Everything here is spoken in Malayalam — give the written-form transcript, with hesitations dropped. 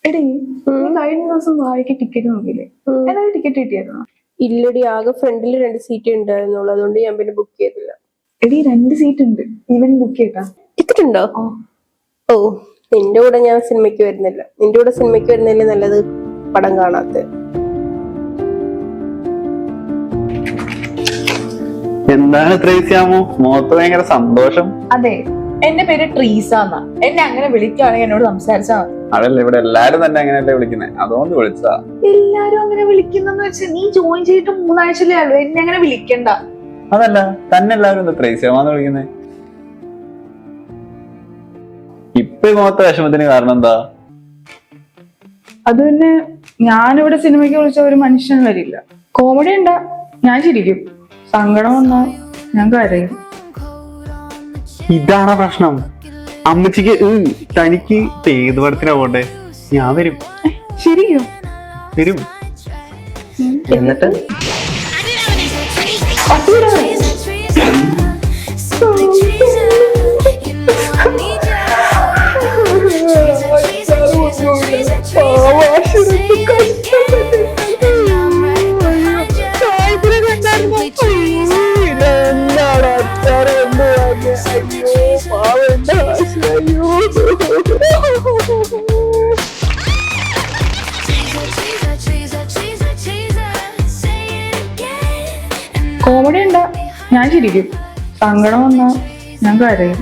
എടീ നീ കഴിഞ്ഞ ദിവസം വായിക്ക് ടിക്കറ്റ് നോക്കിയില്ലേ? എന്നാലും ടിക്കറ്റ് കിട്ടിയായിരുന്നോ? ഇല്ലടി, ആകെ ഫ്രണ്ടിൽ 2 സീറ്റ് ഉണ്ടായിരുന്നുള്ളൂ, അതുകൊണ്ട് ഞാൻ പിന്നെ ബുക്ക് ചെയ്തില്ല. എടീ 2 സീറ്റ് ഉണ്ട്, ഈവൻ ബുക്ക് ചെയ്താ. ടിക്കറ്റ് ഉണ്ടോ? ഓ, നിന്റെ കൂടെ ഞാൻ സിനിമയ്ക്ക് വരുന്നില്ല. നിന്റെ കൂടെ സിനിമയ്ക്ക് വരുന്നില്ല നല്ലത് പടം കാണാത്ത. എന്താണ് ത്രേസ്യാമോ മുഖത്ത് ഭയങ്കര സന്തോഷം? അതെ, എന്റെ പേര് ട്രീസ എന്നാ. എന്നെ അങ്ങനെ വിളിക്കുകയാണെങ്കിൽ എന്നോട് സംസാരിച്ചാ മതി. അതല്ല, ഇവിടെ എല്ലാരും തന്നെ അങ്ങനെയല്ലേ വിളിക്കുന്നത്, അതുകൊണ്ട് വിളിച്ചതാ. എല്ലാരും അങ്ങനെ വിളിക്കുന്നെന്ന് വെച്ചാൽ നീ ജോയിൻ ചെയ്തിട്ട് 3 ആഴ്ചയിലേ ഉള്ളൂ. എന്നെ അങ്ങനെ വിളിക്കണ്ട. അതല്ല, തന്നെ എല്ലാവരും എന്താ ത്രേസ്യാമാന്ന് വിളിക്കുന്നത്? ഇപ്പൊ ഈ മുഖത്തെ വിഷമത്തിന് കാരണം എന്താ? അത് പിന്നെ ഞാനിവിടെ സിനിമയ്ക്ക് വിളിച്ച ഒരു മനുഷ്യൻ വരില്ല. കോമഡി ഉണ്ടാ ഞാൻ ചിരിക്കും, സങ്കടം വന്നാ ഞാൻ കരയും. ഇതാണ് പ്രശ്നം. അമ്മച്ചിക്ക് തനിക്ക് ഏത് പടത്തിനാ പോണ്ടേ? ഞാൻ വരും. ശരിയോ? വരും. എന്നിട്ട് കോമഡി ഉണ്ടാ ഞാൻ ചിരിക്കും, സങ്കടം വന്നാ ഞാൻ കരയും.